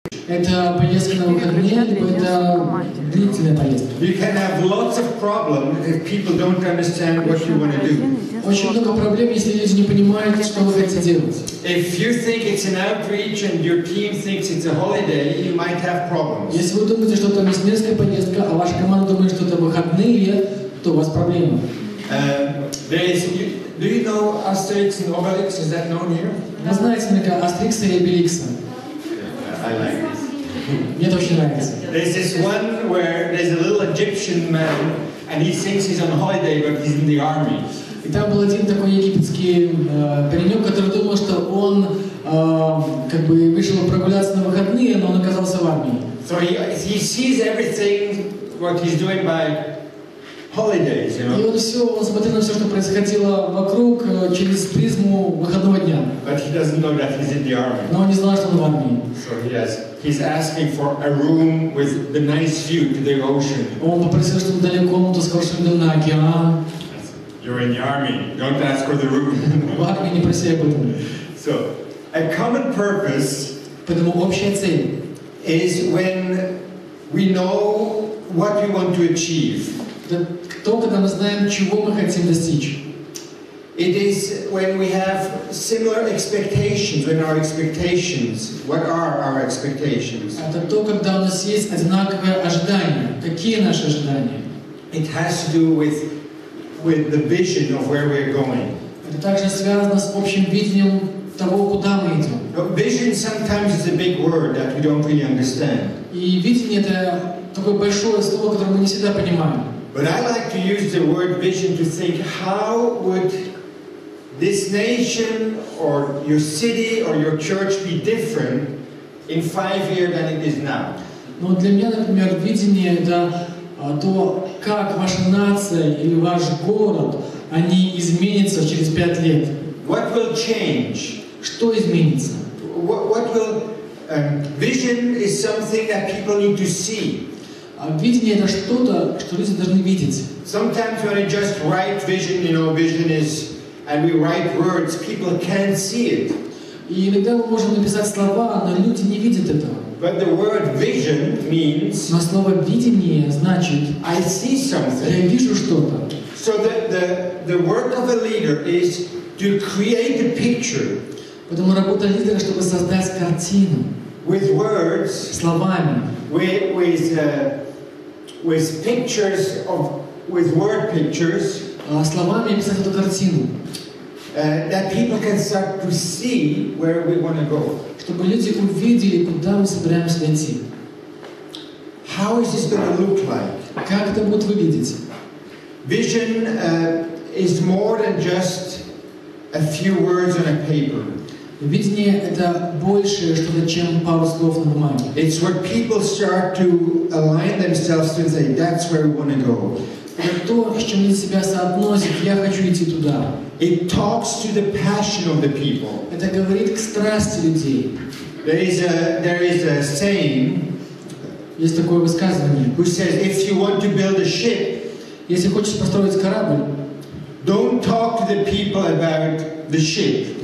Это поездка на выходные, либо это длительная поездка. You can have lots of problems if people don't understand what you want to do. Очень много проблем, если люди не понимают, что вы хотите делать. If you think it's an outreach and your team thinks it's a holiday, you might have problems. Если вы думаете, что это миссионерская поездка, а ваша команда думает, что это выходные, то у вас проблемы. Do you know Asterix and Obelix? Is that known here? Вы знаете, наверняка, Астерикса и Обеликса. I like this. Мне это очень нравится. There's this one where there's a little Egyptian man and he thinks he's on holiday but he's in the army. И там был один такой египетский паренек, который думал, что он как бы вышел прогуляться на выходные, но он оказался в армии. So he sees everything what he's doing by holidays, you know. И он смотрел на все, что происходило вокруг через призму выходного дня. But he doesn't know that he's in the army. Но он не знал, что он в армии. So he's asking for a room with the nice view to the ocean. Он попросил, чтобы дали комнату с хорошим видом на океан. You're in the army. Don't ask for the room. В армии не проси об этом. So a common purpose. Поэтому общая цель is when we know what we want to achieve. То, когда мы знаем, чего мы хотим достичь. It is when we have similar expectations, when our expectations, what are our expectations? Это то, когда у нас есть одинаковые ожидания. Какие наши ожидания? It has to do with the vision of where we're going. Это также связано с общим видением того, куда мы идем. Vision sometimes is a big word that we don't really understand. И видение это такое большое слово, которое мы не всегда понимаем. But I like to use the word vision to think, how would this nation or your city or your church be different in 5 years than it is now? Но для меня, например, видение это то, как ваша нация или ваш город, они изменятся через 5 лет. What will change? Что изменится? What will vision is something that people need to see. Видение это что-то, что люди должны видеть. Sometimes when I just write vision, you know, vision is, and we write words, people can't see it. И иногда мы можем написать слова, но люди не видят этого. But the word vision means. Но слово видение значит I see something. Я вижу что-то. So the work of a leader is to create a picture. Поэтому работа лидера, чтобы создать картину. With words. Словами. With pictures with word pictures. Словами описать эту картину. That people can start to see where we want to go. Чтобы люди увидели, куда мы собираемся дойти. How is this going to look like? Как это будет выглядеть? Vision is more than just a few words on a paper. Видение это больше что-то, чем пару слов на бумаге. It's where people start to align themselves to say, that's where we want to go. Это то, с чем люди себя соотносят. Я хочу идти туда. It talks to the passion of the people. Это говорит к страсти людей. There is a saying. Есть такое высказывание. Who says, if you want to build a ship, если хочешь построить корабль, don't talk to the people about the ship.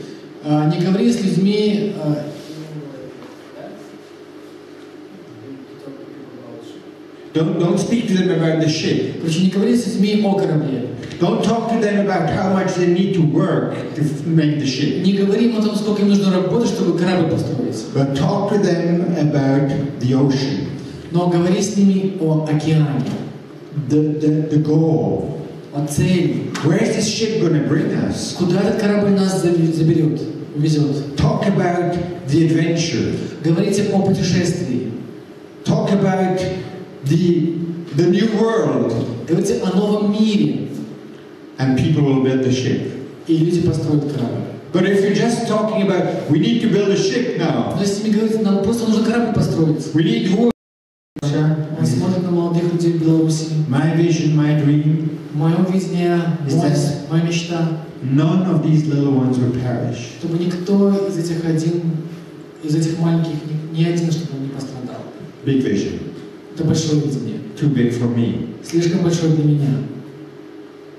Не говори с людьми. Don't speak to them about the ship. Короче, не говори с людьми о корабле. Don't talk to them about how much they need to work to make the ship. Не говори им о том, сколько им нужно работать, чтобы корабль построить. But talk to them about the ocean. Но говори с ними о океане. The goal. О цели. Where is this ship going to bring us? Куда этот корабль нас заберет, увезет? Talk about the adventure. Говорите о путешествии. Talk about the new world. Говорите о новом мире. And people will build the ship. И люди построят корабль. But if you're just talking about, we need to build a ship now. Но если мне говорите, нам просто нужно корабль построить. We need wood. Он смотрит на молодых людей в Беларуси. My vision, my dream. Мое видение, моя мечта. None of these little ones will perish. Чтобы никто из этих маленьких, ни один, чтобы он не пострадал. Big vision. Это большое видение. Too big for me. Слишком большое для меня.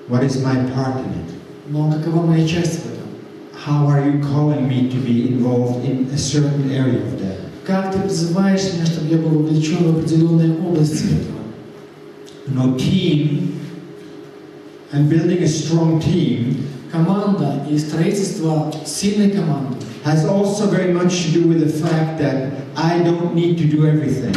What is my part in it? Но какова моя часть в этом? How are you calling me to be involved in a certain area of that? Как ты призываешь меня, чтобы я был вовлечен в определенные области этого? No, team and building a strong team Команда и строительство сильной команды has also very much to do with the fact that I don't need to do everything.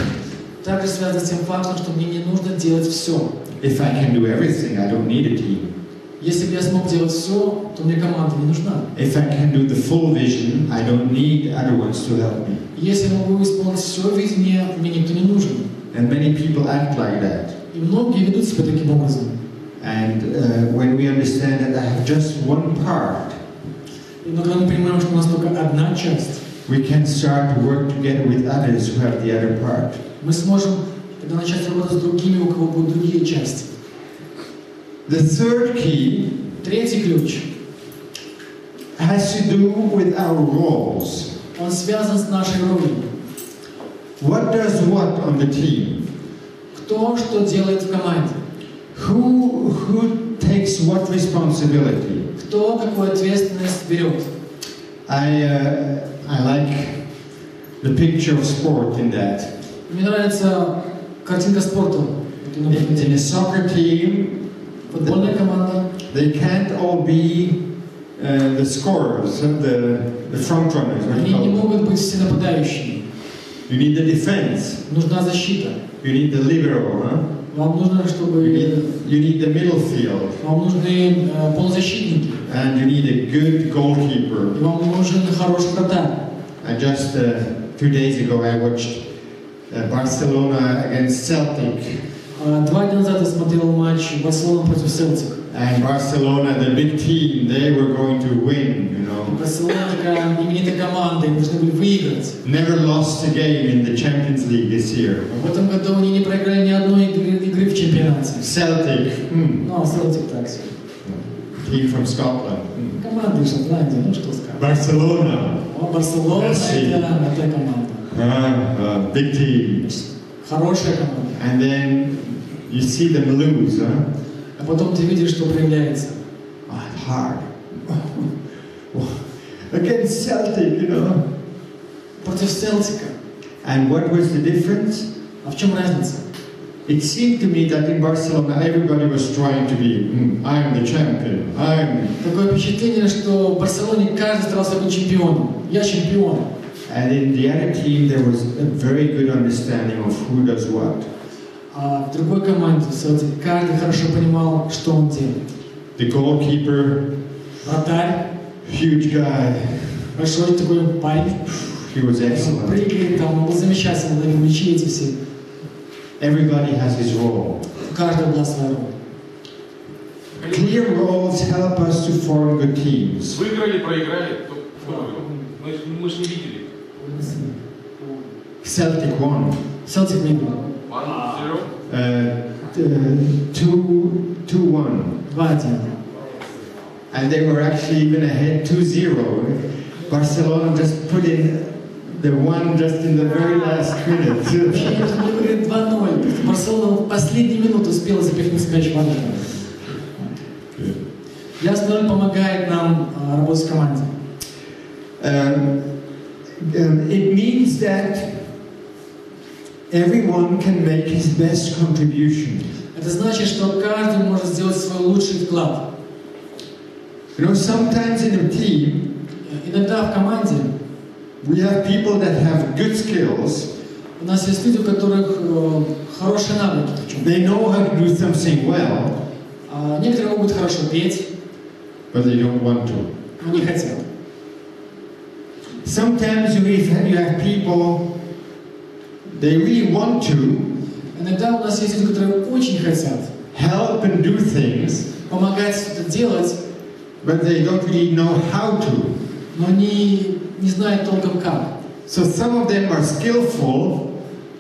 также связано с тем фактом, что мне не нужно делать все. If I can do everything, I don't need a team. Если бы я смог делать все, то мне команда не нужна. If I can do the full vision, I don't need other ones to help me. Если я могу исполнить все видение, мне никто не нужен. And many people act like that. И многие ведут себя таким образом. And when we understand that I have just one part, Но когда мы понимаем, что у нас только одна часть, we can start to work together with others who have the other part. мы сможем тогда начать работать с другими, у кого будут другие части. The third key Третий ключ. has to do with our roles. Он связан с нашей ролью. What does what on the team? Кто что делает в команде? Who takes what responsibility? Кто какую ответственность берет? I like the picture of sport in that. Мне нравится картинка спорта. In a soccer team, Футбольная команда. they can't all be the scorers, the front runners. What do Они you call не them? могут быть все нападающими. You need the defense. Нужна защита. You need the libero, huh? Вам нужно, чтобы You need the middle field, вам нужны полузащитники. and you need a good goalkeeper. И вам нужен хороший вратарь. I just 2 days ago I watched Barcelona against Celtic. 2 дня назад я смотрел матч Барселона против Селтик. And Barcelona, the big team, they were going to win, you know. Барселона такая именитая команда, им должны были выиграть. Never lost a game in the Champions League this year. В этом году они не проиграли ни одной игры в чемпионате. Celtic, Ну, Селтик так себе. team from Scotland. Команда из Шотландии, ну что сказать. Barcelona, Барселона это команда. big team. Хорошая команда. And then you see them lose, huh? А потом ты видишь, что проявляется. Hard. Against Celtic, you know. Против Селтика. And what was the difference? А в чем разница? It seemed to me that in Barcelona everybody was trying to be, I'm the champion, I'm... Такое впечатление, что в Барселоне каждый старался быть чемпионом. Я чемпион. And in the other team there was a very good understanding of who does what. А в другой команде в Селтике каждый хорошо понимал, что он делает. The goalkeeper, Вратарь, huge guy, большой такой парень, he was excellent. прыгает, там, он был замечательный, ловил мячи эти все. Everybody has his role. У каждого была своя роль. Clear roles help us to form good teams. Выиграли, проиграли, кто выиграл? Мы же не видели. Celtic won. Селтик выиграл. 1-0. 2-1. 2-1. And they were actually even ahead 2-0. Barcelona just put in the one just in the very last minute. Они выиграли 2-0. Барселона в последнюю минуту успела запихнуть мяч в ворота. Ясная роль помогает нам работать в команде. It means that everyone can make his best contribution. Это значит, что каждый может сделать свой лучший вклад. You know, sometimes in a team, Иногда в команде we have people that have good skills. у нас есть люди, у которых хорошие навыки. They know how to do something well, Некоторые могут хорошо петь, but they don't want to. но не хотят. Sometimes you have people, they really want to Иногда у нас есть люди, которые очень хотят help and do things, помогать что-то делать, but they don't really know how to. но не знают толком как. So some of them are skillful,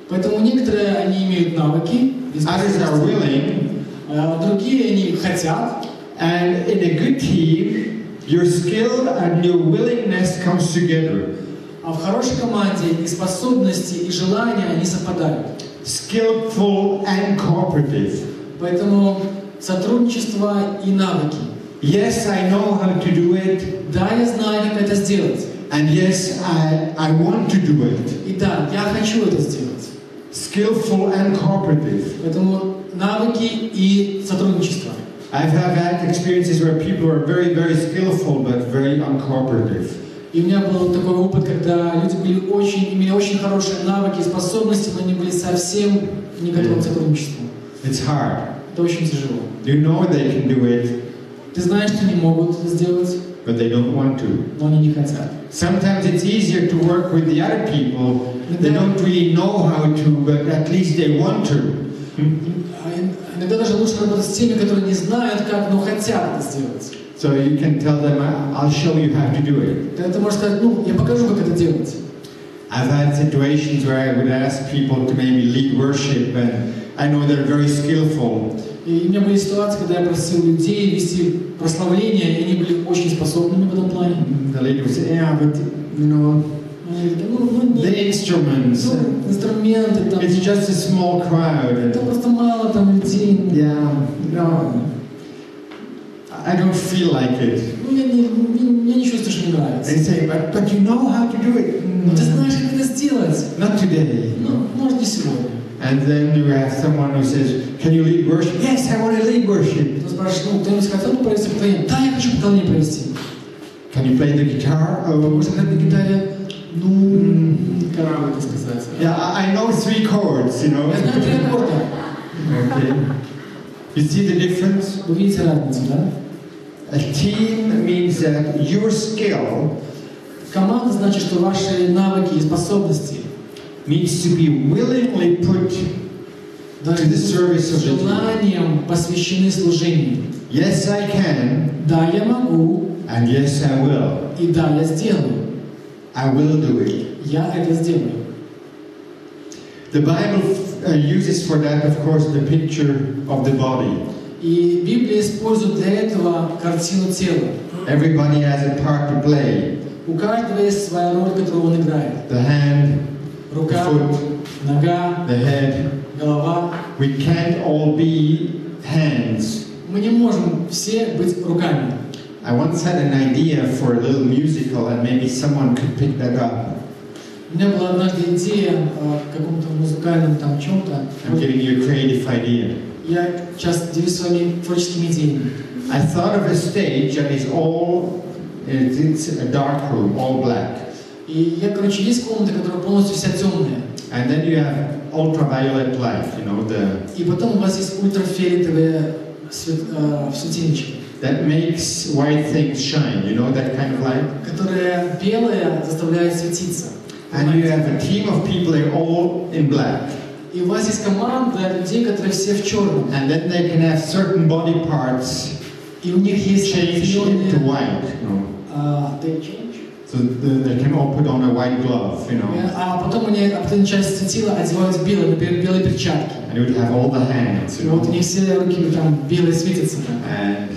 Поэтому некоторые они имеют навыки, others are willing, другие они хотят. and in a good team, your skill and your willingness comes together. А в хорошей команде и способности, и желания они совпадают. Skillful and cooperative. Поэтому сотрудничество и навыки. Yes, I know how to do it. Да, я знаю, как это сделать. And yes, I want to do it. И да, я хочу это сделать. Skillful and cooperative. Поэтому навыки и сотрудничество. I've had experiences where people are very, very skillful but very uncooperative. И у меня был такой опыт, когда люди имели очень хорошие навыки и способности, но они были совсем не готовы к сотрудничеству. It's hard. Это очень тяжело. You know they can do it. Ты знаешь, что они могут это сделать, but they don't want to. но они не хотят. Sometimes it's easier to work with the other people. They don't really know how to, but at least they want to. Иногда даже лучше работать с теми, которые не знают как, но хотят это сделать. So you can tell them, I'll show you how to do it. Ты можешь сказать, я покажу, как это делать. I've had situations where I would ask people to maybe lead worship, and I know they're very skillful. И у меня были ситуации, когда я просил людей вести прославление, и они были очень способными в этом плане. The lady would say, yeah, but you know, the instruments. Инструменты там. It's just a small crowd. Это просто мало там людей. Yeah, no, I don't feel like it. Я не чувствую, что мне нравится. They say, but you know how to do it. Ты знаешь, как это сделать? Not today. Может, не сегодня. And then you have someone who says, can you lead worship? Yes, I want to lead worship. Ты спрашиваешь, кто-нибудь хотел бы провести поклонение? Да, я хочу поклонение провести. Can you play the guitar? Можно играть на гитаре? Как бы это сказать? Yeah, I know 3 chords, you know. Я знаю 3 аккорда. Okay. You see the difference? Вы видите разницу, да? A team means that your skill Команда значит, что ваши навыки и способности needs to be willingly put to the service of the team. желанием посвящены служению. Yes, I can. Да, я могу. And yes, I will. И да, я сделаю. I will do it. Я это сделаю. The Bible uses for that, of course, the picture of the body. И Библия использует для этого картину тела. Everybody has a part to play. У каждого есть своя роль, которую он играет. The hand, Рука, the foot, нога, the head. голова. We can't all be hands. Мы не можем все быть руками. I once had an idea for a little musical, and maybe someone could pick that up. У меня была однажды идея о каком-то музыкальном там чем-то. I'm giving you a creative idea. Я сейчас делюсь своими творческими идеями. I thought of a stage that is it's a dark room, all black. И есть комната, которая полностью вся темная. And then you have ultraviolet light, you know, И потом у вас есть ультрафиолетовые светильнички. That makes white things shine, you know, that kind of light. Которая белая заставляет светиться. And you have a team of people, they're all in black. И у вас есть команда людей, которые все в черном. And then they can have certain body parts И у них есть change into white, you know. They change. So they can all put on a white glove, you know. А потом они определенную часть тела одевают в белые, например, белые перчатки. And you would have all the hands, И you know. вот у них все руки там белые светятся. And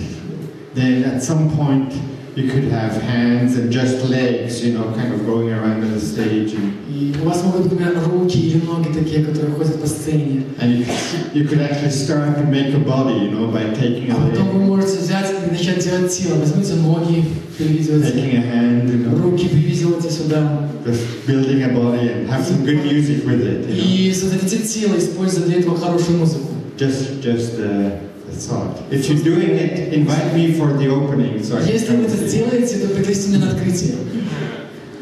then at some point you could have hands and just legs, you know, kind of going around on the stage. И у вас могут быть, например, руки или ноги такие, которые ходят по сцене. And you could actually start to make a body, you know, by taking a А потом вы leg, можете взять и начать делать тело. Возьмите ноги, приведете. taking a hand, you know, Руки привезете сюда. just building a body and have some good music with it, you know. И создадите тело, используя для этого хорошую музыку. Just a thought. If you're doing it, invite me for the opening, so I can Если вы come это and see. сделаете, то пригласите меня на открытие.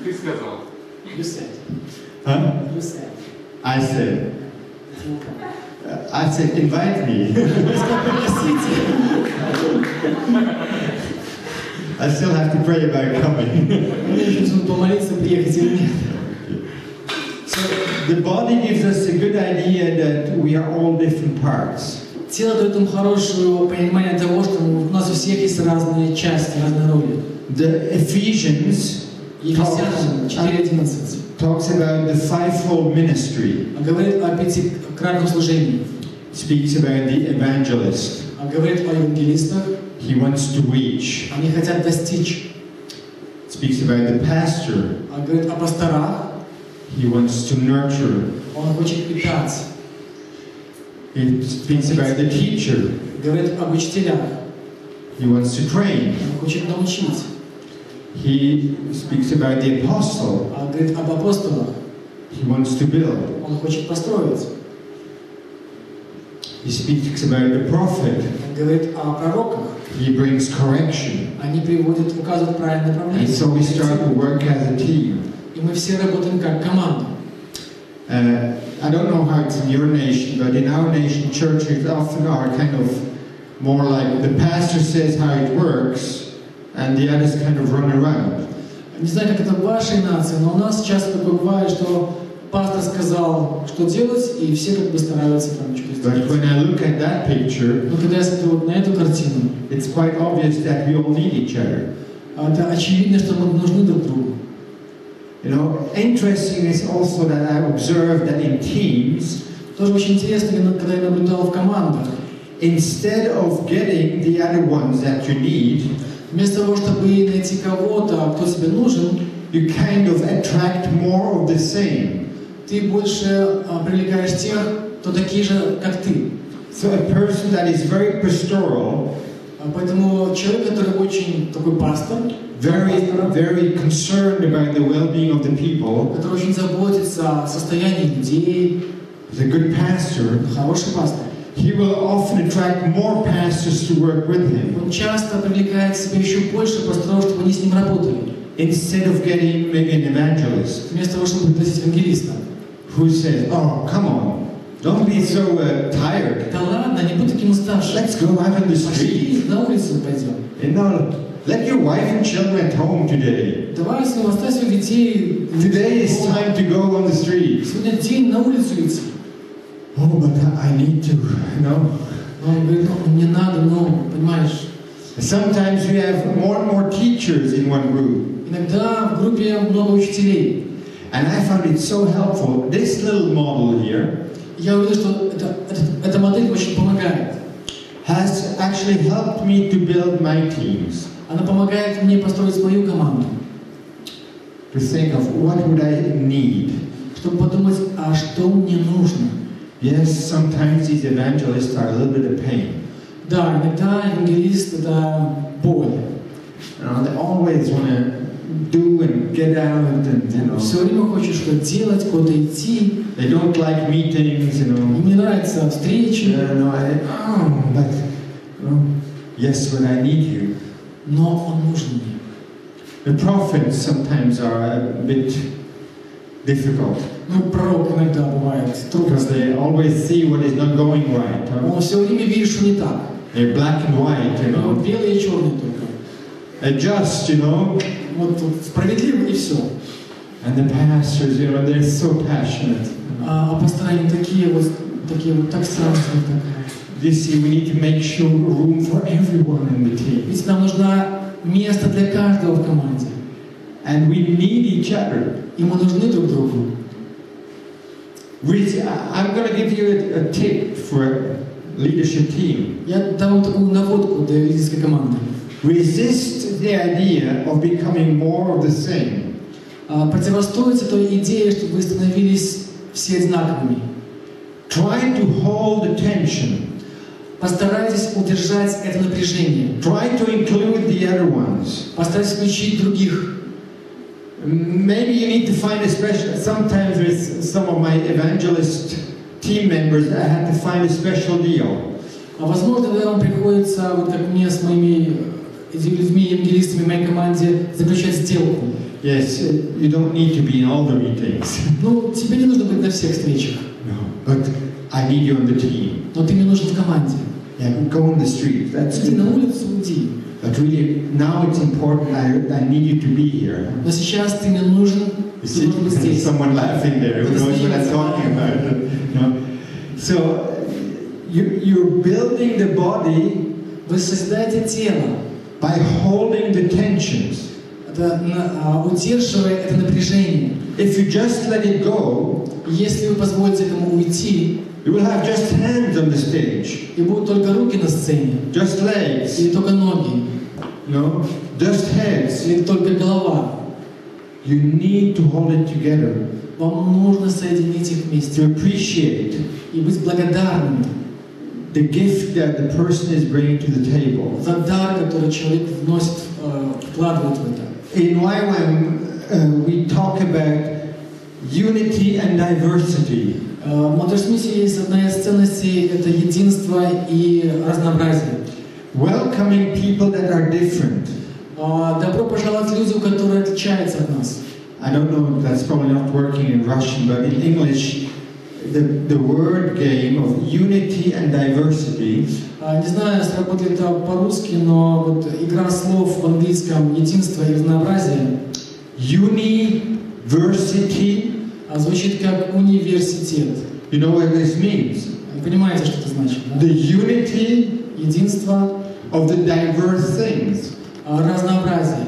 Ты сказал. You said. Huh? You said. I said, invite me. Пригласите. I still have to pray about coming. Мне еще нужно помолиться, приехать или нет. So the body gives us a good idea that we are all different parts. Тело дает нам хорошее понимание того, что у нас у всех есть разные части, разные роли. The Ephesians Ефесянам 4:11 talks about the fivefold ministry. говорит о пятикратном служении. Speaks about the evangelist. Говорит о евангелистах. He wants to reach. Они хотят достичь. Speaks about the pastor. Говорит о пасторах. He wants to nurture. Он хочет питать. It speaks about the teacher. Говорит об учителях. He wants to train. Он хочет научить. He speaks about the apostle. Говорит об апостолах. He wants to build. Он хочет построить. He speaks about the prophet. Он говорит о пророках. He brings correction. Они приводят, указывают правильное направление. And so we start to work as a team. И мы все работаем как команда. I don't know how it's in your nation, but in our nation, churches often are kind of more like the pastor says how it works, and the others kind of run around. Не знаю, как это в вашей нации, но у нас часто такое бывает, что пастор сказал, что делать, и все как бы стараются там что-то сделать. But when I look at that picture, Но когда я смотрю вот на эту картину, it's quite obvious that we all need each other. это очевидно, что мы нужны друг другу. You know, interesting is also that I observed that in teams, Тоже очень интересно, когда я наблюдал в командах, instead of getting the other ones that you need, вместо того, чтобы найти кого-то, кто тебе нужен, you kind of attract more of the same. ты больше привлекаешь тех, кто такие же, как ты. So a person that is very pastoral, Поэтому человек, который очень такой пастор, very concerned about the well-being of the people, который очень заботится о состоянии людей, is a good pastor. Хороший пастор. He will often attract more pastors to work with him. Он часто привлекает к себе еще больше пасторов, чтобы они с ним работали. Instead of getting maybe an evangelist, Вместо того, чтобы пригласить евангелиста. who says, "Oh, come on, don't be so tired. Да ладно, не будь таким уставшим. Let's go out on the Пошли, street. на улицу пойдем. You know, let your wife and children at home today. Давай с ним оставь своих детей. Today is time to go on the street. Сегодня день на улицу идти. Oh, but I need to, you know." Он говорит, ну, не надо, ну, понимаешь. Sometimes we have more and more teachers in one group. Иногда в группе много учителей. And I found it so helpful. This little model here Я увидел, что эта модель очень помогает. has actually helped me to build my teams. Она помогает мне построить мою команду. To think of what would I need. Чтобы подумать, а что мне нужно. Yes, sometimes these evangelists are a little bit of pain. Да, иногда евангелист — это боль. You know, they always want to do and get out and, you know. Все время хочешь что-то делать, куда-то идти. They don't like meetings, you know. Им не нравятся встречи. But, you know, yes, but I need you. Но он нужен мне. The prophets sometimes are a bit difficult. Ну, пророк иногда бывает трудно. Because they always see what is not going right. Он все время видит, что не так. They're black and white, you know. Белые и черные только. Just, you know. Вот справедливо и все. And the pastors, you know, they're so passionate. А пастора они такие вот так страстные, такая. You see, we need to make sure room for everyone in the team. Ведь нам нужно место для каждого в команде. And we need each other. И мы нужны друг другу. I'm going to give you a tip for a leadership team. Я дам вам такую наводку для лидерской команды. Resist the idea of becoming more of the same. Противостоите той идее, чтобы вы становились все одинаковыми. Try to hold the tension. Постарайтесь удержать это напряжение. Try to include the other ones. Постарайтесь включить других. Maybe you need to find a special. Sometimes with some of my evangelist team members, I had to find a special deal. Возможно, когда вам приходится, вот как мне с моими людьми, евангелистами в моей команде, заключать сделку. Yes, you don't need to be in all the meetings. Ну, тебе не нужно быть на всех встречах. No, but I need you on the team. Но ты мне нужен в команде. Yeah, go on the street. That's Иди на улицу, иди. But really, now it's important. I need you to be here. Но сейчас ты мне нужен, ты должен быть здесь. Someone laughing there who knows what I'm talking about. No? So you're building the body. Вы создаете тело. By holding the tensions. Удерживая это напряжение. If you just let it go, если вы позволите этому уйти, you will have just hands on the stage. И будут только руки на сцене. Just legs. Или только ноги. No, just heads. Или только голова. You need to hold it together. Вам нужно соединить их вместе. To appreciate. И быть благодарным. The gift that the person is bringing to the table. За дар, который человек вносит, вкладывает в это. in YWAM we talk about unity and diversity. В Мотор-смисе есть одна из ценностей – это единство и разнообразие. Welcoming people that are different. Добро пожаловать людям, которые отличаются от нас. I don't know, that's probably not working in Russian, but in English, the word game of unity and diversity. Не знаю, сработает это по-русски, но вот игра слов в английском «единство и разнообразие». University. Звучит как университет. You know what this means? Вы понимаете, что это значит, да? The unity Единство of the diverse things. Разнообразие.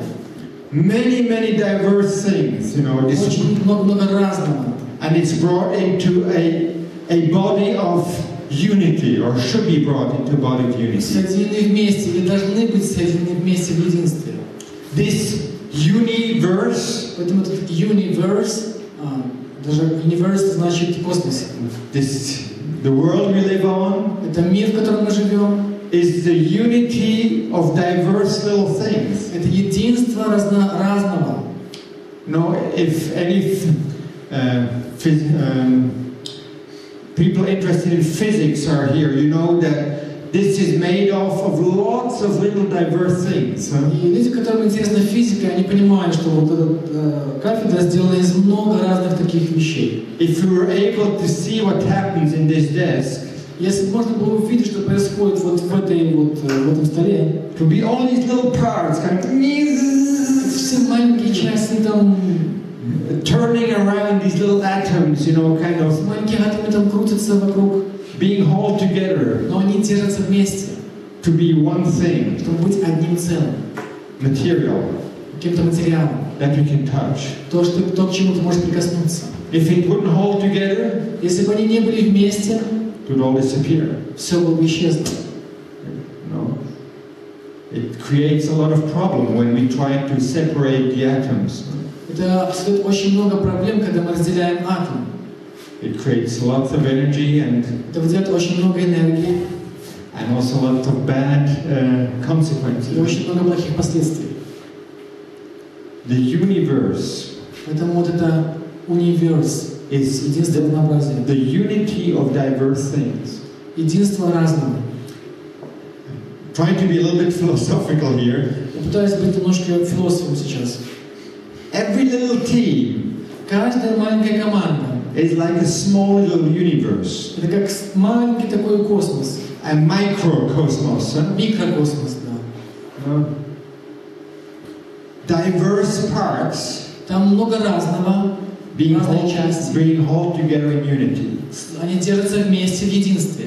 Many diverse things, you know. Очень много разного. And it's brought into a body of unity, or should be brought into a body of unity. Соединены вместе, или должны быть соединены вместе в единстве. This universe. Поэтому этот universe, даже universe значит космос. The world we live on. Это мир, в котором мы живем. Is the unity of diverse little things. Это единство разного. No, if any people interested in physics are here, you know that this is made off of lots of little diverse things. И люди, которым интересна физика, они понимают, что вот эта кафедра сделана из много разных таких вещей. If you were able to see what happens in this desk, если можно было увидеть, что происходит вот в этом столе, to be all these little parts, kind of все маленькие части там, turning around these little atoms, you know, kind of маленькие атомы там крутятся вокруг, being hauled together, но они держатся вместе, to be one thing, чтобы быть одним целым, material, каким-то материалом, that we can touch. то, к чему ты можешь прикоснуться. If it wouldn't hold together, если бы они не были вместе, it would all disappear. Все было бы исчезло. No. It creates a lot of problem when we try to separate the atoms. Это создает очень много проблем, когда мы разделяем атом. It creates lots of energy and Это выделяет очень много энергии. And also lots of bad consequences. И очень много плохих последствий. The universe. Поэтому вот это универс. Is единство разнообразия. The unity of diverse things. Единство разного. Trying to be a little bit philosophical here. Я пытаюсь быть немножко философом сейчас. Every little team. Каждая маленькая команда. Is like a small little universe. Это как маленький такой космос. A microcosmos. Микрокосмос, да. Diverse parts. Там много разного. Being held together in unity. Они держатся вместе в единстве.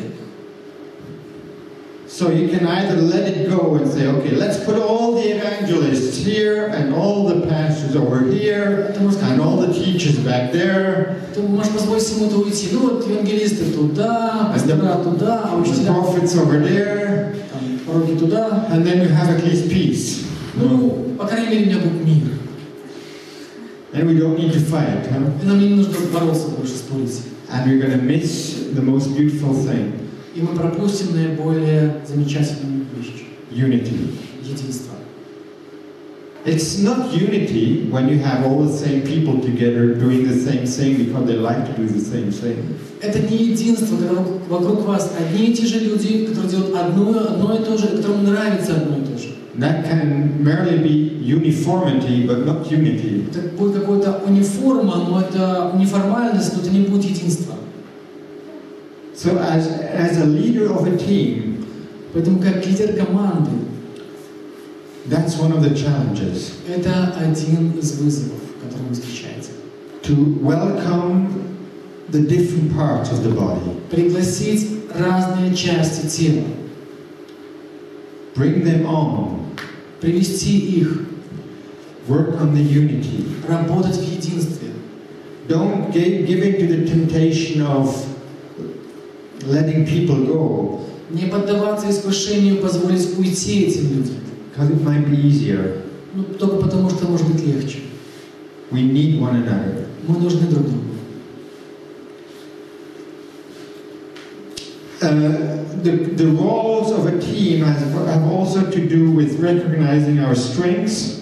So you can either let it go and say, okay, let's put all the evangelists here and all the pastors over here and all the teachers back there. Ты можешь позволить всему-то уйти. Ну вот евангелисты туда, пастора туда, а учителя prophets over there, пророки туда. and then you have at least peace. Ну, по крайней мере, у меня будет мир. And we don't need to fight, huh? И нам не нужно бороться больше, спорить. And we're going to miss the most beautiful thing. И мы пропустим наиболее замечательную вещь. Unity. Единство. It's not unity when you have all the same people together doing the same thing because they like to do the same thing. Это не единство, когда вокруг вас одни и те же люди, которые делают одно и то же, которым нравится одно и то же. That can merely be uniformity, but not unity. Это будет какая-то униформа, но это униформальность, но это не будет единство. So as a leader of a team, поэтому как лидер команды, that's one of the challenges. Это один из вызовов, который вы встречаете. To welcome the different parts of the body. Пригласить разные части тела. Bring them on. Привести их. Work on the unity. Работать в единстве. Don't give in to the temptation of letting people go. Не поддаваться искушению позволить уйти этим людям. Because it might be easier. Ну, только потому, что может быть легче. We need one another. Мы нужны друг другу. The roles of a team have also to do with recognizing our strengths.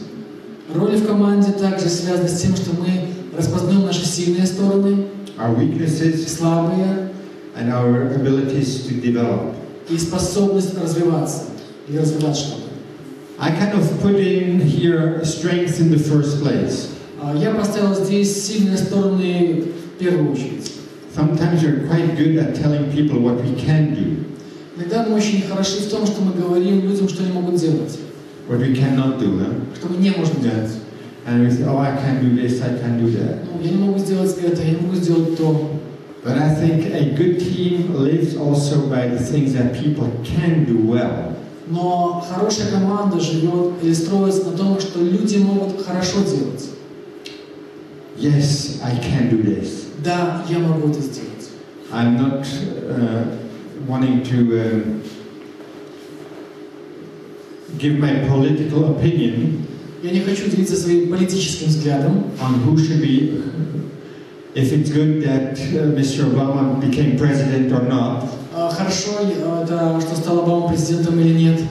Роли в команде также связаны с тем, что мы распознаем наши сильные стороны, our weaknesses, слабые, and our abilities to develop. и способность развиваться или развивать что-то. I kind of put in here strengths in the first place. Я поставил здесь сильные стороны в первую очередь. Sometimes we're quite good at telling people what we can do, Иногда мы очень хороши в том, что мы говорим людям, что они могут делать, what we cannot do. что мы не можем делать. And we say, oh, I can't do this, I can't do that. Ну, я не могу сделать это, я не могу сделать то. But I think a good team lives also by the things that people can do well. Но хорошая команда живет или строится на том, что люди могут хорошо делать. Yes, I can do this. Да, я могу это сделать. I'm not wanting to give my political opinion Я не хочу делиться своим политическим взглядом, on who should be, if it's good that Mr. Obama became president or not. Хорошо, это, что стал Обама президентом или нет.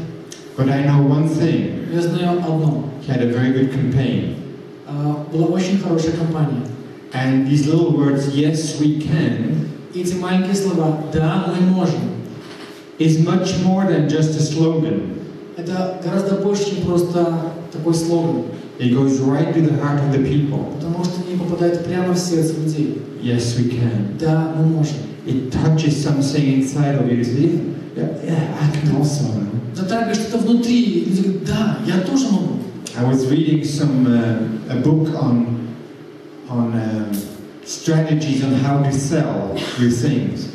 But I know one thing. Я знаю одно. He had a very good campaign. Была очень хорошая кампания. And these little words, yes, we can, Эти маленькие слова «да, мы можем» is much more than just a slogan. это гораздо больше, чем просто такой слоган. It goes right to the heart of the people. Потому что они попадают прямо в сердце людей. Yes, we can. Да, мы можем. It touches something inside of you. You say, yeah, I can also. Затрагивает что-то внутри. Люди говорят, да, я тоже могу. I was reading a book on strategies on how to sell your things.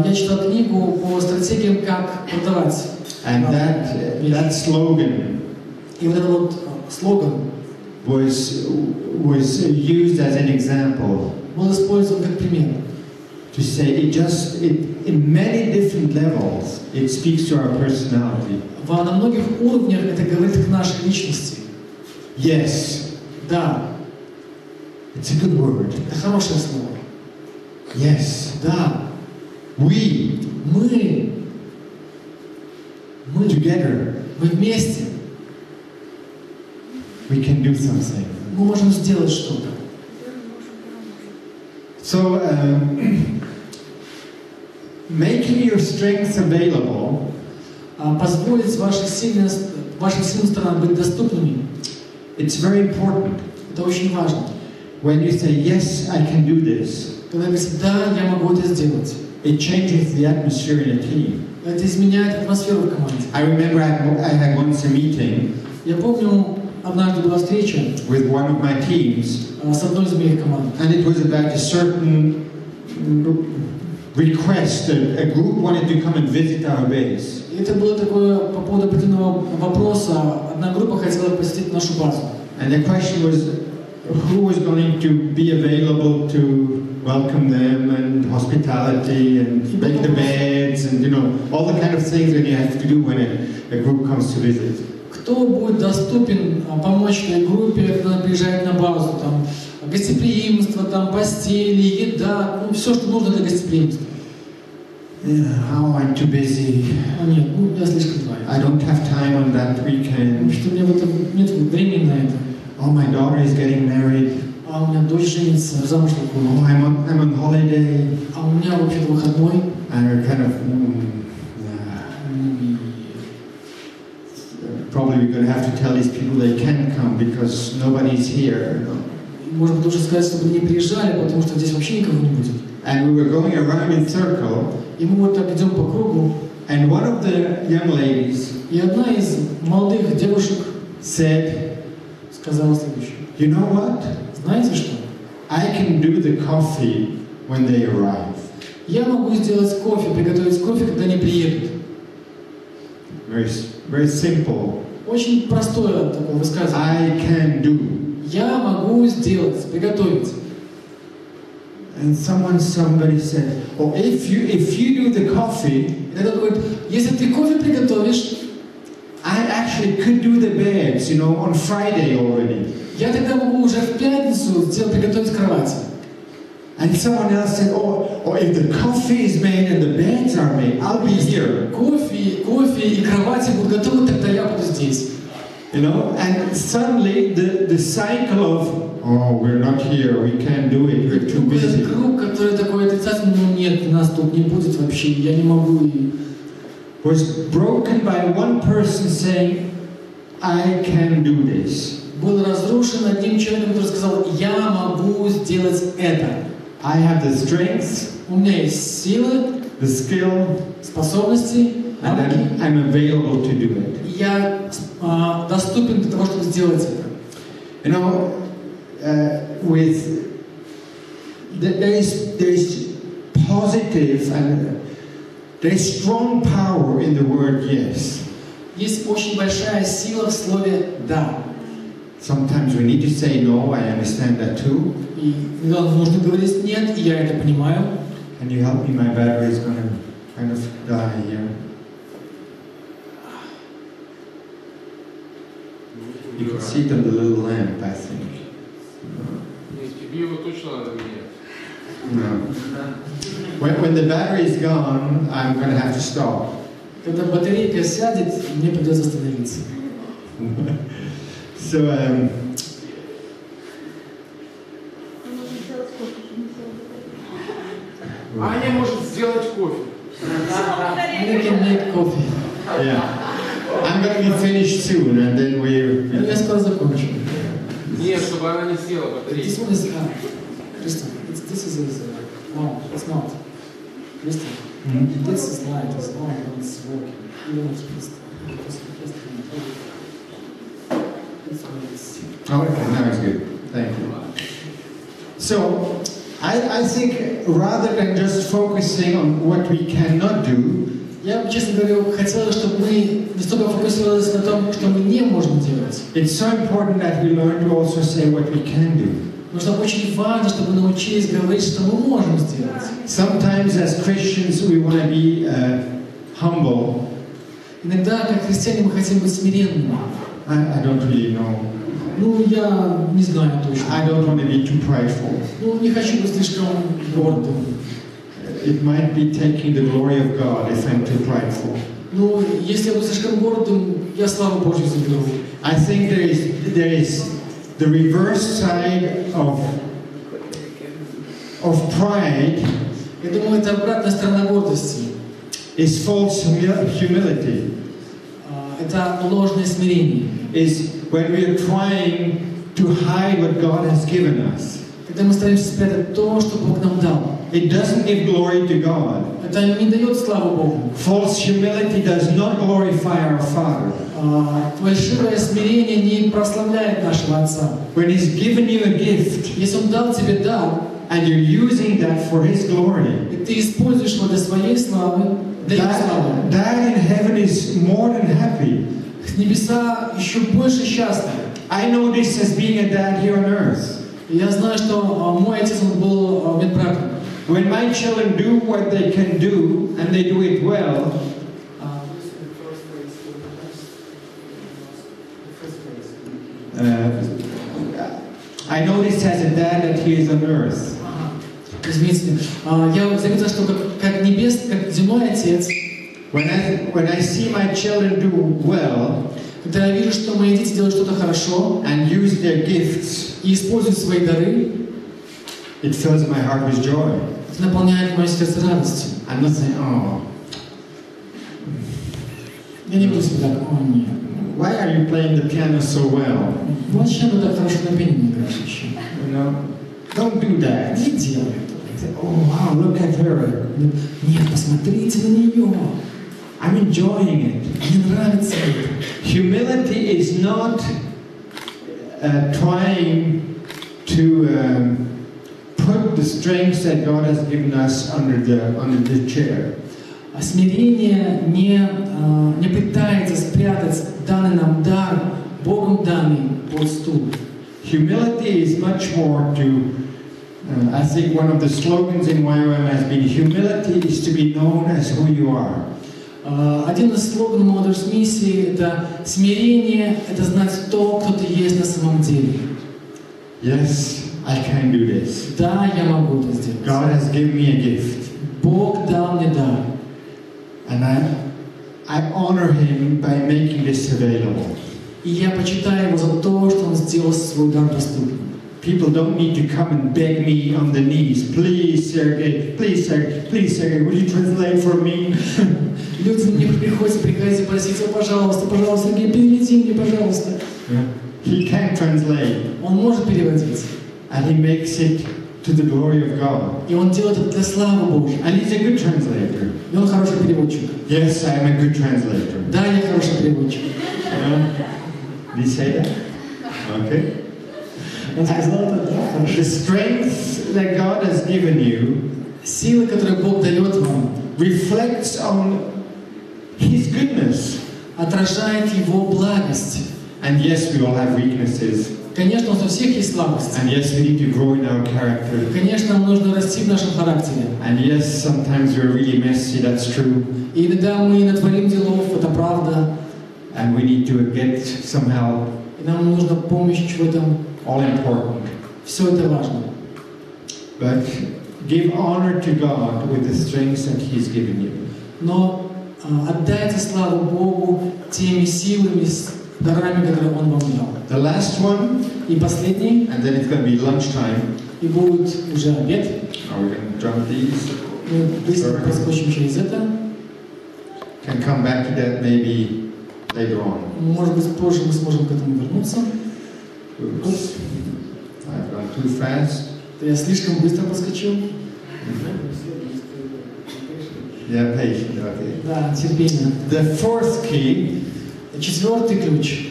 Я читал книгу по стратегиям, как продавать. And that slogan И вот этот вот слоган was used as an example был использован как пример. to say in many different levels it speaks to our personality. На многих уровнях это говорит к нашей личности. Yes. Да. It's a good word. Это хорошее слово. Yes. Да. We together мы вместе. We can do something. Мы можем сделать что-то. So making your strengths available, позволить вашим сильным сторонам быть доступными. It's very important. Это очень важно. When you say yes, I can do this, Когда говорите, да, я могу это сделать. it changes the atmosphere in a team. Это изменяет атмосферу в команде. I remember I had once a meeting Я помню, однажды была встреча with one of my teams, с одной из моих команд. and it was about a certain request. A group wanted to come and visit our base. И это было такое по поводу определенного вопроса. Одна группа хотела посетить нашу базу. And the question was, who was going to be available to welcome them and hospitality and make the beds and all the kind of things that you have to do when a group comes to visit. Кто будет доступен помочь этой группе, когда она приезжает на базу? Там гостеприимство, там постели, еда, все, что нужно для гостеприимства. Oh, I'm too busy. Нет, я слишком занят. I don't have time on that weekend. Что у меня в этом нет времени на это. Oh, my daughter is getting married. А у меня дочь женится, замуж выходит. Oh, I'm on holiday. А у меня вообще-то выходной. And we're kind of probably we're going to have to tell these people they can't come because nobody's here. Можно тоже сказать, чтобы не приезжали, потому что здесь вообще никого не будет. And we were going around in circle. И мы вот так идем по кругу. And one of the young ladies И одна из молодых девушек said, сказала следующее. you know what? Знаете что? I can do the coffee when they arrive. Я могу сделать кофе, приготовить кофе, когда они приедут. Very simple. Очень простое такое высказывание. I can do. Я могу сделать, приготовить. And somebody said, oh, if you do the coffee, И тогда говорит, если ты кофе приготовишь, I actually could do the beds, on Friday already. я тогда могу уже в пятницу приготовить кровать. And someone else said, oh, if the coffee is made and the beds are made, I'll be here. Кофе и кровати будут готовы, тогда я буду здесь. You know, and suddenly the cycle of, oh, we're not here, we can't do it, we're too busy. Круг, который такой отрицательный, ну нет, нас тут не будет вообще, я не могу. Was broken by one person saying, I can do this. Был разрушен одним человеком, который сказал, я могу сделать это. I have the strength, У меня есть силы, the skill, способности, and I'm available to do it. Я доступен для того, чтобы сделать это. You know, there's positive and there's strong power in the word yes. Есть очень большая сила в слове «да». Sometimes we need to say no, I understand that too. И иногда нужно говорить «нет», и я это понимаю. Can you help me? My battery is going to kind of die here. You can see it on the little lamp, I think. Тебе его точно надо менять. No. When the battery is gone, I'm going to have to stop. Когда батарейка сядет, мне придется остановиться. So, Аня может сделать кофе. I can make coffee. yeah. I'm going to be finished soon, and then Я скоро закончу. Нет, чтобы она не сделала батарейку. This one is Christoff, this is no, it's not. Christoff, this is light, it's on, it's working. Even if it's okay, now it's good. Thank you. So, I think rather than just focusing on what we cannot do, я бы, честно говоря, хотел, чтобы мы не столько фокусировались на том, что мы не можем делать. it's so important that we learn to also say what we can do. Потому что очень важно, чтобы мы научились говорить, что мы можем сделать. Sometimes as Christians we want to be humble. Иногда, как христиане, мы хотим быть смиренными. I don't really know. Ну, я не знаю точно. I don't want to be too prideful. Ну, не хочу быть слишком гордым. It might be taking the glory of God if I'm too prideful. Ну, если я буду слишком гордым, я славу Божью заберу. I think there is the reverse side of pride. Я думаю, это обратная сторона гордости. Is false humility. Это ложное смирение. Is when we are trying to hide what God has given us. Когда мы стараемся спрятать то, что Бог нам дал. It doesn't give glory to God. Это не дает славу Богу. False humility does not glorify our Father. Фальшивое смирение не прославляет нашего Отца. When He's given you a gift, Если Он дал тебе дар, and you're using that for His glory, и ты используешь его для своей славы, для Его славы, that in heaven is more than happy. небеса еще больше счастливы. I know this as being a dad here on earth. Я знаю, что мой отец он был медбратом. When my children do what they can do and they do it well, I know this as a dad that he is on earth. Извините, я заметил, что как земной отец, when I see my children do well, когда я вижу, что мои дети делают что-то хорошо, and use their gifts, и используют свои дары, it fills my heart with joy. это наполняет мое сердце радостью. I'm not saying, oh. Я не буду себя так, о нет. Why are you playing the piano so well? Ну зачем ты так хорошо на пианино играешь еще? You know, don't do that. Не делай этого. Oh wow, look at her. Нет, посмотрите на нее. I'm enjoying it. Мне нравится это. Humility is not trying to put the strengths that God has given us under the chair. А смирение не пытается спрятать данный нам дар, Богом данный под стул. Humility is much more to, I think one of the slogans in YWAM has been, humility is to be known as who you are. Один из слоганов Молодежь миссии – это смирение, это знать то, кто ты есть на самом деле. Yes, I can do this. Да, я могу это сделать. God has given me a gift. Бог дал мне дар. And I honor Him by making this available. И я почитаю его за то, что он сделал свой дар доступным. People don't need to come and beg me on the knees. Please, Sergey, would you translate for me? Люди мне приходится приходить и просить: пожалуйста, пожалуйста, Сергей, переведи мне, пожалуйста. He can translate. Он может переводить. And he makes it to the glory of God. И он делает это для славы Божьей. And he's a good translator. И он хороший переводчик. Yes, I am a good translator. Да, я хороший переводчик. Did you say that? Okay. Он сказал это, да, хорошо. The strength that God has given you Силы, которые Бог дает вам, reflects on His goodness. Отражает Его благость. And yes, we all have weaknesses. Конечно, у всех есть слабости. And yes, we need to grow in our character. Конечно, нам нужно расти в нашем характере. And yes, sometimes we're really messy, that's true. И иногда мы натворим делов, это правда. And we need to get some help. И нам нужна помощь в этом. All important. Все это важно. But give honor to God with the strengths that He's given you. Но отдайте славу Богу теми силами, дарами, которые Он вам дал. The last one, и последний, and then it's going to be lunchtime. И будет уже обед. Are we going to jump these? Мы быстро проскочим через это. Can come back to that maybe later on. Может быть, позже мы сможем к этому вернуться. Oops. I've gone too fast. Я слишком быстро проскочил. Yeah, patient, okay. Да, терпение. The fourth key, четвертый ключ,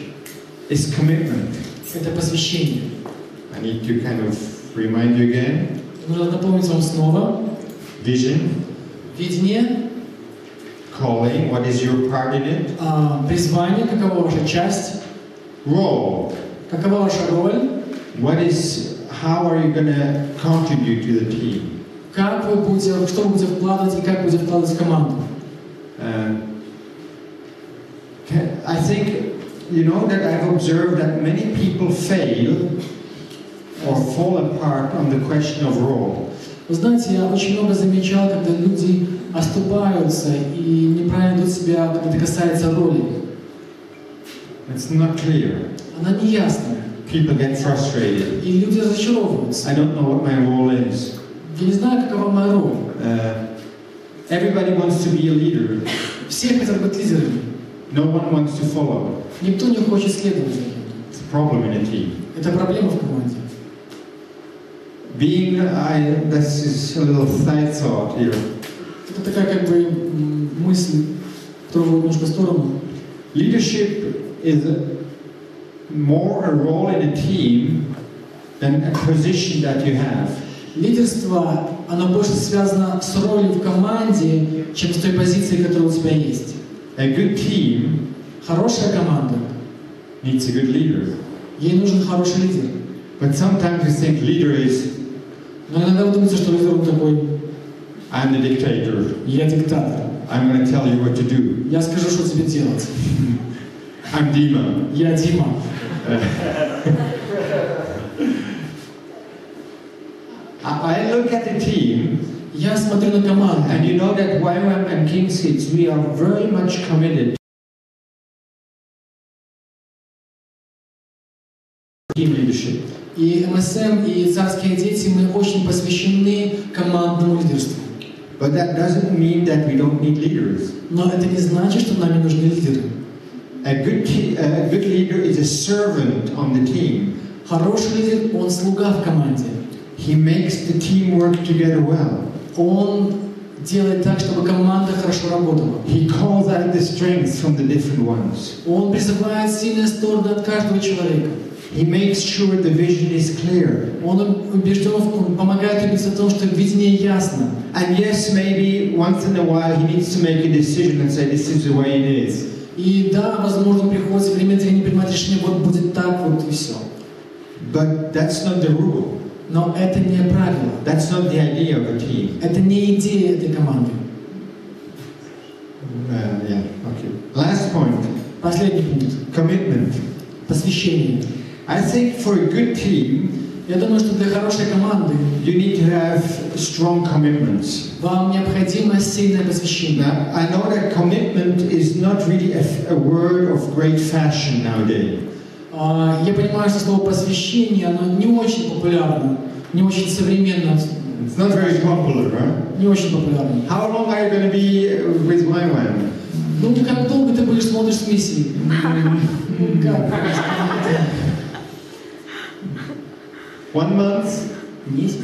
is commitment. Это посвящение. I need to kind of remind you again. Нужно напомнить вам снова. Vision. Видение. Calling. What is your part in it? Призвание. Какова ваша часть? Role. Какова ваша роль? How are you going to contribute to the team? Как вы будете, что вы будете вкладывать и как будете вкладывать в команду? I think, you know, that I've observed that many people fail or fall apart on the question of role. Вы знаете, я очень много замечал, когда люди оступаются и неправильно ведут себя, когда это касается роли. It's not clear. Она не ясная. People get frustrated. И люди разочаровываются. I don't know what my role is. Я не знаю, какова моя роль. Everybody wants to be a leader. Все хотят быть лидерами. No one wants to follow. Никто не хочет следовать за кем-то. It's a problem in a team. Это проблема в команде. This is a little side thought here. Это такая как бы мысль, которую немножко в сторону. Leadership is more a role in a team than a position that you have. Лидерство, оно больше связано с ролью в команде, чем с той позицией, которая у тебя есть. A good team Хорошая команда needs a good leader. Ей нужен хороший лидер. But sometimes we think leader is Но иногда вы думаете, что лидер он такой: I'm the dictator. я диктатор. I'm going to tell you what to do. Я скажу, что тебе делать. I'm Dima. Я Дима. I look at the team. Я смотрю на команду. And you know that YWAM and King's Kids, we are very much committed to team leadership. И МСМ, и Царские Дети, мы очень посвящены командному лидерству. But that doesn't mean that we don't need leaders. Но это не значит, что нам не нужны лидеры. A good leader is a servant on the team. Хороший лидер, он слуга в команде. He makes the team work together well. Он делает так, чтобы команда хорошо работала. He calls out the strengths from the different ones. Он призывает сильные стороны от каждого человека. He makes sure the vision is clear. Он убежден, он помогает убедиться в том, что видение ясно. And yes, maybe once in a while he needs to make a decision and say, this is the way it is. И да, возможно, приходится время от времени принимать решение, вот будет так, вот и все. But that's not the rule. Но это не правило. That's not the idea of a team. Это не идея этой команды. Yeah, okay. Last point. Последний пункт. Commitment. Посвящение. I think for a good team, Я думаю, что для хорошей команды you need to have strong commitments. вам необходимо сильное посвящение. Now, I know that commitment is not really a word of great fashion nowadays. Я понимаю, что слово посвящение, оно не очень популярно, не очень современно. It's not very popular, right? Не очень популярно. How long are you going to be with YWAM? Ну, как долго ты будешь смотреть с миссией? Как? 1 month? Месяц?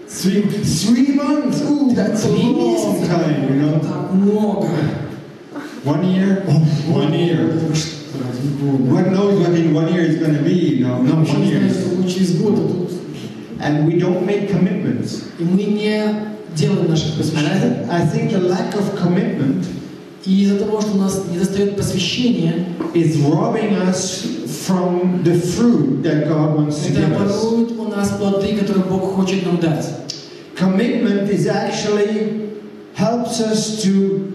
3 months? Ooh, that's a long time, you know? Так много. 1 year? Oh, 1 year. What knows what in 1 year is going to be, you know? Not 1 year. Через год, а тут... And we don't make commitments. И мы не делаем наших посвящений. And I think the lack of commitment И из-за того, что у нас недостает посвящения, is robbing us from the fruit that God wants to это give us. ворует у нас плоды, которые Бог хочет нам дать. Commitment is actually helps us to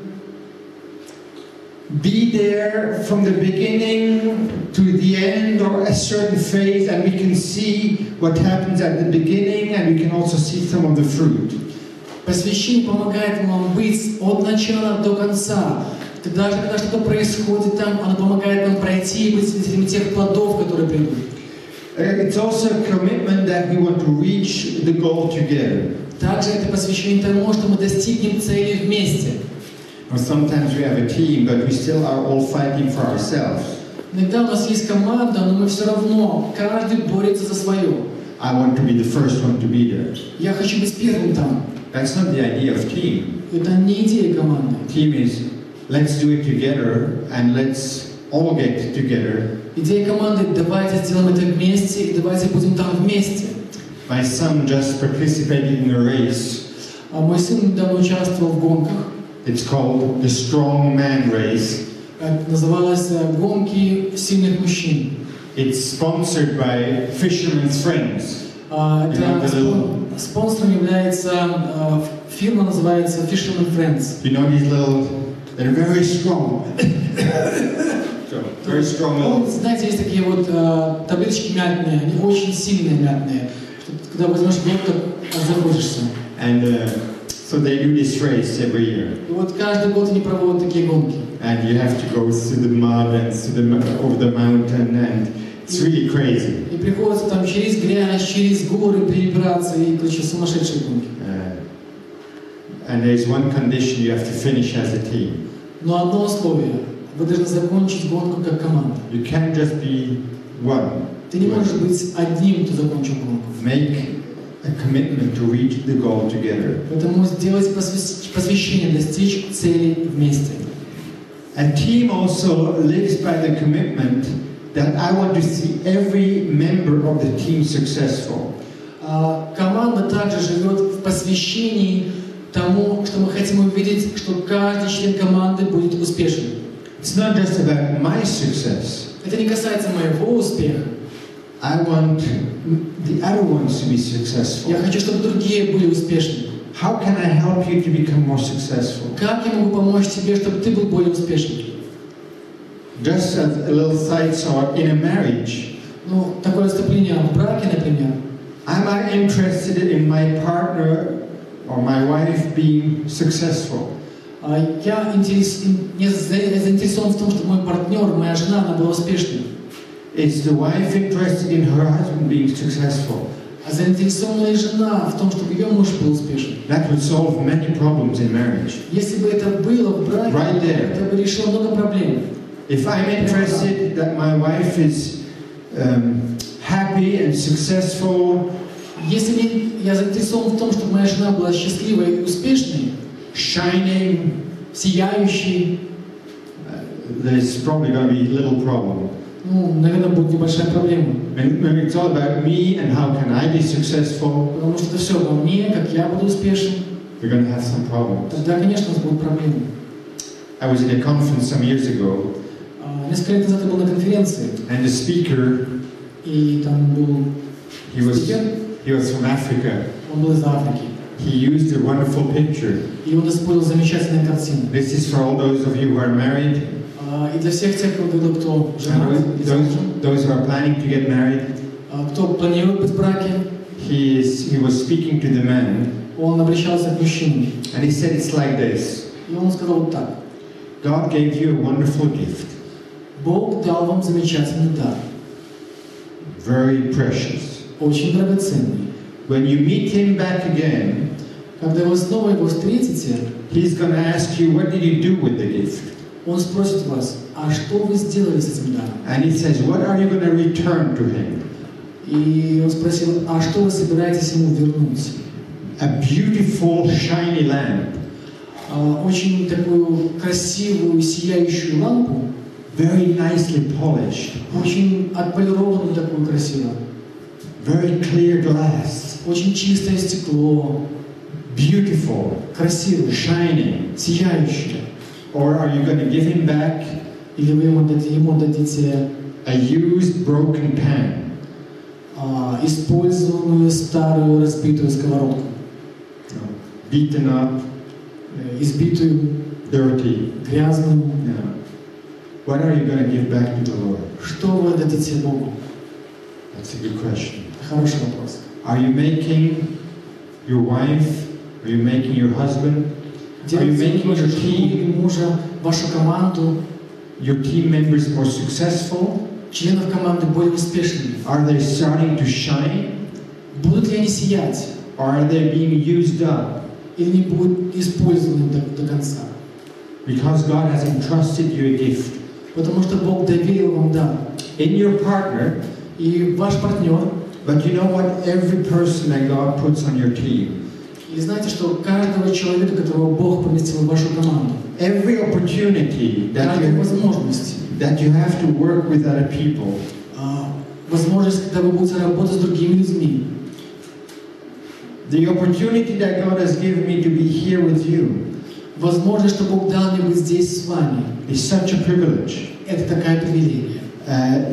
be there from the beginning to the end or a certain phase, and we can see what happens at the beginning, and we can also see some of the fruit. Посвящение помогает нам быть от начала до конца. Даже когда что-то происходит там, оно помогает нам пройти и быть свидетелями тех плодов, которые придут. It's also a commitment that we want to reach the goal together. Также это посвящение тому, что мы достигнем цели вместе. Or sometimes we have a team, but we still are all fighting for ourselves. Иногда у нас есть команда, но мы все равно, каждый борется за свое. I want to be the first one to be there. Я хочу быть первым там. That's not the idea of team. Это не идея команды. Team is let's do it together and let's all get together. Идея команды – давайте сделаем это вместе и давайте будем там вместе. My son just participated in a race. Мой сын недавно участвовал в гонках. It's called the Strong Man Race. Называлось «Гонки сильных мужчин». It's sponsored by Fisherman's Friends. Спонсором является фирма, называется Fisherman Friends. You know these little, they're very strong. So, very strong little. Знаете, есть такие вот таблеточки мятные, они очень сильные мятные. Когда возьмешь глотку, заходишься. And so they do this race every year. И вот каждый год они проводят такие гонки. And you have to go through the mud and over the mountain, and it's really crazy. И приходится там через грязь, через горы перебираться, и это сумасшедшие гонки. And there's one condition: you have to finish as a team. Но одно условие: вы должны закончить гонку как команда. You can't just be one. Ты не можешь быть одним, кто закончил гонку. Make a commitment to reach the goal together. Поэтому сделать посвящение, достичь цели вместе. A team also lives by the commitment that I want to see every member of the team successful. Команда также живет в посвящении тому, что мы хотим увидеть, что каждый член команды будет успешным. It's not just about my success. Это не касается моего успеха. I want the other ones to be successful. Я хочу, чтобы другие были успешны. How can I help you to become more successful? Как я могу помочь тебе, чтобы ты был более успешным? Just as a little side thought, in a marriage, Ну, такое вступление в браке, например. am I interested in my partner or my wife being successful? Я заинтересован в том, чтобы мой партнер, моя жена, она была успешной. Is the wife interested in her husband being successful? А заинтересована ли жена в том, чтобы ее муж был успешным? That would solve many problems in marriage. Если бы это было в браке, Right there. это бы решило много проблем. If I'm interested that my wife is happy and successful, Если я заинтересован в том, чтобы моя жена была счастливой и успешной, shining, сияющей, there's probably going to be little problem. ну, наверное, будет небольшая проблема. Maybe it's all about me and how can I be successful. Потому что это все обо мне, как я буду успешен. We're going to have some problems. Тогда, конечно, у нас будут проблемы. I was in a conference some years ago, Несколько лет назад я был на конференции, and the speaker, и там был he was спикер, from Africa. он был из Африки. He used a wonderful picture. И он использовал замечательные картины. This is for all those of you who are И для всех тех, кто женат, those who are planning to get married. Кто планирует быть в браке, he was speaking to the man, он обращался к мужчине. and he said it's like this. И он сказал вот так. God gave you a wonderful gift, Бог дал вам замечательный дар, very precious. очень драгоценный. When you meet him back again, Когда вы снова его встретите, he's going to ask you, what did you do with the gift? он спросит вас, а что вы сделали с этим даром? And he says, what are you going to return to him? И он спросил, а что вы собираетесь ему вернуть? A beautiful, shiny lamp, Очень такую красивую, сияющую лампу, very nicely polished, очень отполированную такую красивую, very clear glass, очень чистое стекло, beautiful, красивое, shining. сияющее. Or are you going to give him back Или вы ему дадите a used, broken pan? использованную старую разбитую сковородку, Beaten up, избитую, dirty. грязную. Yeah. What are you going to give back to the Lord? Что вы дадите Богу? That's a good question. Хороший вопрос. Are you making your wife? Are you making your husband? Are you Делаете making вашу your жену или team, мужа, вашу команду, your team members more successful? членов команды более успешными? Are they starting to shine? Будут ли они сиять? Or are they being used up? Или не будут использованы до конца? Because God has entrusted you a gift. Потому что Бог доверил вам дар. In your partner, И ваш партнер, but you know what? Every person that God puts on your team, и знаете, что каждого человека, которого Бог поместил в вашу команду, every opportunity каждая возможность, that you have to work with other people, возможность, когда вы будете работать с другими людьми, the opportunity that God has given me to be here with you возможность, что Бог дал мне быть здесь с вами, is such a privilege. это такая привилегия.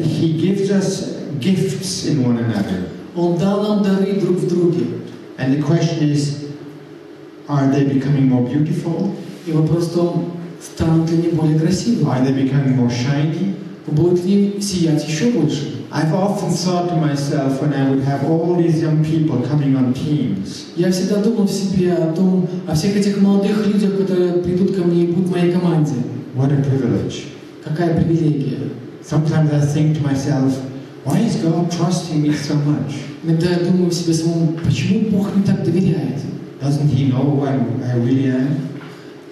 He gives us gifts in one another. Он дал нам дары друг в друге. And the question is, are they becoming more beautiful? И вопрос в том, станут ли они более красивыми, Are they becoming more shiny? будут ли сиять еще больше. I've often thought to myself when I would have all these young people coming on teams, Я всегда думал в себе о всех этих молодых людях, которые придут ко мне и будут в моей команде. what a privilege. Какая привилегия. Sometimes I think to myself, why is God trusting me so much? Иногда я думаю в себе самому, почему Бог мне так доверяет? Doesn't He know who I really am?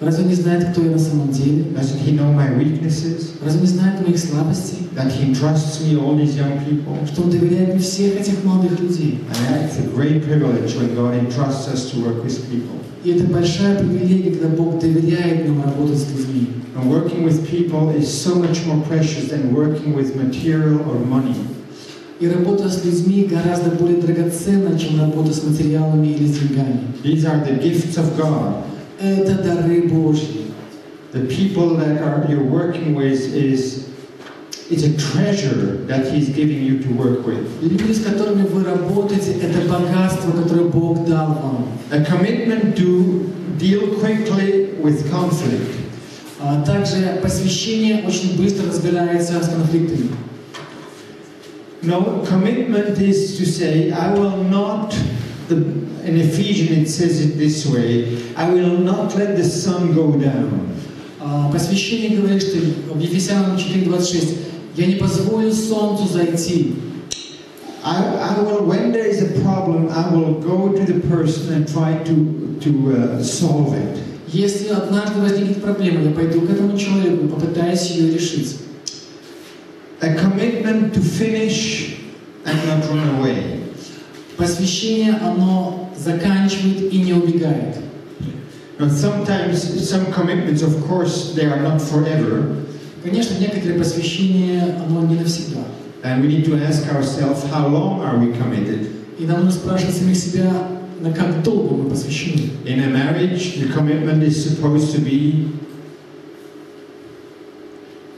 Разве не знает, кто я на самом деле? Doesn't He know my weaknesses? Разве не знает моих слабостей? That He trusts me, all these young people? Что Он доверяет мне всех этих молодых людей? And it's a great privilege when God entrusts us to work with people. И это большая привилегия, когда Бог доверяет нам работать с людьми. And working with people is so much more precious than working with material or money. И работа с людьми гораздо более драгоценна, чем работа с материалами или с деньгами. These are the gifts of God. Это дары Божьи. The people that you're working with is a treasure that He's giving you to work with. Люди, с которыми вы работаете, это богатство, которое Бог дал вам. A commitment to deal quickly with conflict. Также посвящение очень быстро разбирается с конфликтами. No, commitment is to say, I will not, in Ephesians it says it this way, I will not let the sun go down. Посвящение говорит, что в Ефесянам 4:26, я не позволю солнцу зайти. I will, when there is a problem, I will go to the person and try to solve it. Если однажды возникнет проблема, я пойду к этому человеку и попытаюсь ее решить. A commitment to finish and not run away. Посвящение, оно заканчивает и не убегает. Now, sometimes some commitments, of course, they are not forever. Конечно, некоторые посвящения, оно не навсегда. And we need to ask ourselves, how long are we committed? И нам нужно спрашивать самих себя, на как долго мы посвящены. In a marriage, the commitment is supposed to be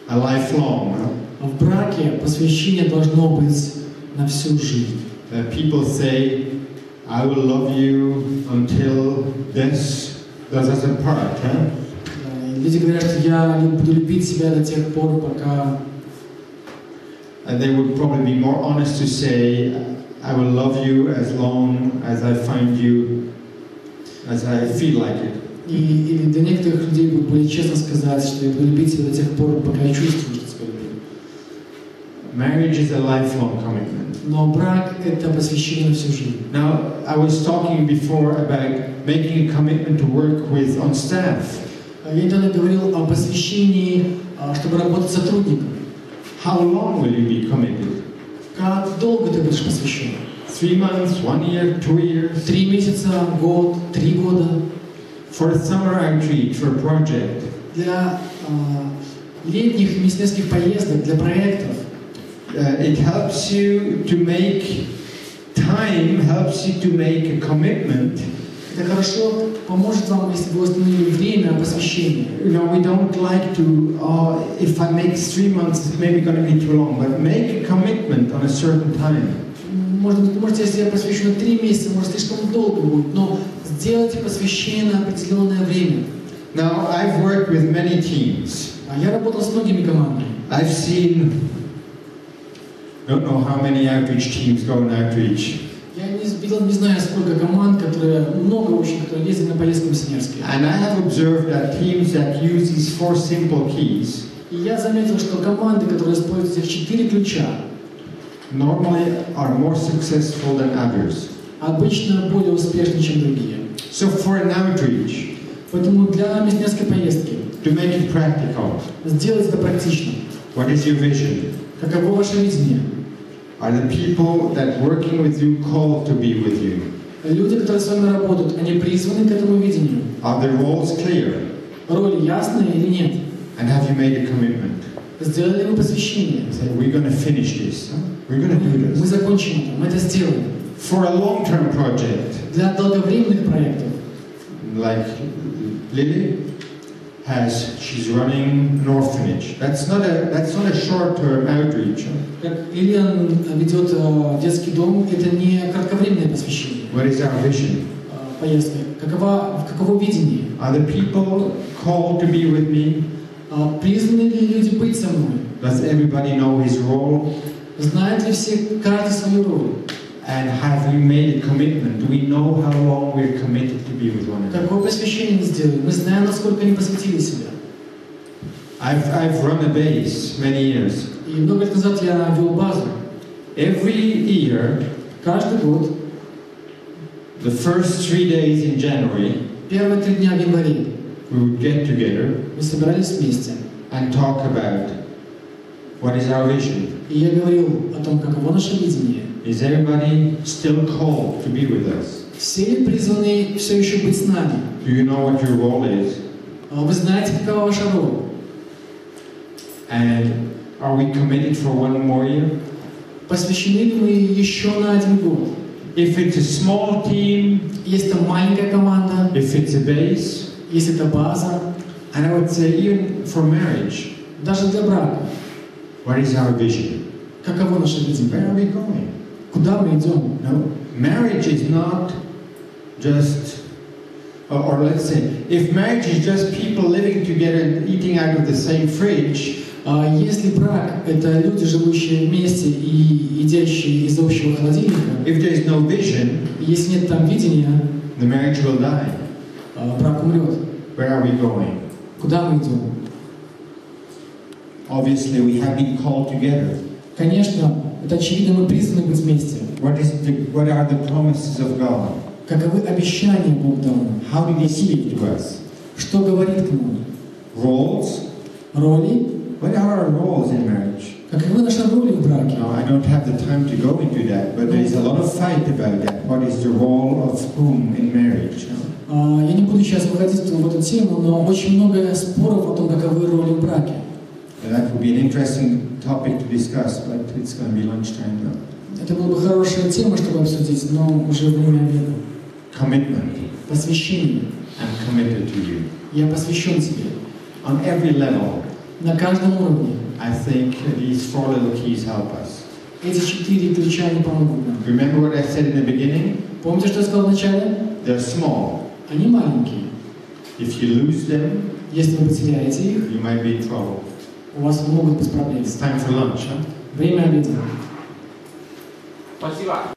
a lifelong. В браке посвящение должно быть на всю жизнь. People say, I will love you until death does us apart. Люди говорят, что я буду любить себя до тех пор, пока And they would probably be more honest to say, I will love you as long as I find you, as I feel like it. И для некоторых людей будет более честно сказать, что я буду любить тебя до тех пор, пока я чувствую, что тебя люблю. Marriage is a lifelong commitment. Но брак – это посвящение на всю жизнь. Now, I was talking before about making a commitment to work with on staff. Я недавно говорил о посвящении, чтобы работать с сотрудником. How long will you be committed? Как долго ты будешь посвящен? 3 months, 1 year, 2 years? 3 месяца, год, 3 года. For a summer outreach, for a project. Для летних миссионерских поездок, для проектов. It helps you to make time, helps you to make a commitment. Это хорошо поможет вам, если вы установили время посвящения. You know, we don't like to, if I make 3 months, it's maybe going to be too long, but make a commitment on a certain time. Может, если я посвящу на 3 месяца, может, слишком долго будет, но сделайте посвящение на определенное время. Now, I've worked with many teams. Я работал с многими командами. I've seen, don't know how many outreach teams go on outreach. Я не знаю, сколько команд, много очень, которые ездят на поездки миссионерские. And I have observed that teams that use these 4 simple keys. И я заметил, что команды, которые используют этих 4 ключа, normally are more successful than others. Обычно более успешны, чем другие. So for an outreach, поэтому для миссионерской поездки, to make it practical, сделать это практично. What is your vision? Каково ваше видение? Are the people that working with you called to be with you? Люди, которые с вами работают, они призваны к этому видению. Are the roles clear? Роли ясные или нет? And have you made a commitment? Сделали ли вы посвящение? Say, we're going to finish this. We're going to do this. Мы закончим это, мы это сделаем. For a long-term project, для долговременных проектов, like Lily she's running an orphanage. That's not a short-term outreach. как Ильян ведет детский дом, это не кратковременное посвящение. What is our vision? Поездки. Каково видение? Are the people called to be with me? Призваны ли люди быть со мной? Does everybody know his role? Знают ли все каждый свою роль? And have we made a commitment? Do we know how long we're committed to be with one another? Какое посвящение мы сделали? Мы знаем, насколько они посвятили себя. I've run a base many years. И много лет назад я вел базу. Every year, каждый год, the first 3 days in January, первые 3 дня в январе, we would get together мы собирались вместе and talk about what is our vision. И я говорил о том, каково наше видение. Is everybody still called to be with us? Все ли призваны все еще быть с нами? Do you know what your role is? Вы знаете, какова ваша роль? And are we committed for 1 more year? Посвящены ли мы еще на 1 год? If it's a small team, если это маленькая команда, if it's a base, если это база, and I would say even for marriage, даже для брака, what is our vision? каково наше видение? Where are we going? Куда мы идем? No, marriage is not just, or let's say, if marriage is just people living together and eating out of the same fridge, если брак – это люди, живущие вместе и едящие из общего холодильника, if there is no vision, если нет там видения, the marriage will die. Брак умрет. Where are we going? Куда мы идем? Obviously, we have been called together. Конечно, это очевидно, мы призваны быть вместе. What are the promises of God? Каковы обещания Бог дал нам? How did He speak to us? Что говорит к нам? Roles? Роли? What are our roles in marriage? Каковы наши роли в браке? No, I don't have the time to go into that, but there is a lot of fight about that. What is the role of whom in marriage? Я не буду сейчас выходить в эту тему, но очень много споров о том, каковы роли в браке. That would be an interesting topic to discuss, but it's going to be lunchtime now. Это была бы хорошая тема, чтобы обсудить, но уже время обеда. Commitment. Посвящение. I'm committed to you. Я посвящен тебе. On every level. На каждом уровне. I think these 4 little keys help us. Эти 4 ключа не помогут нам. Remember what I said in the beginning? Помните, что я сказал в начале? They're small. Они маленькие. If you lose them, если вы потеряете их, you might be in trouble. У вас могут быть проблемы. It's time for lunch, huh? Время обеда. Спасибо.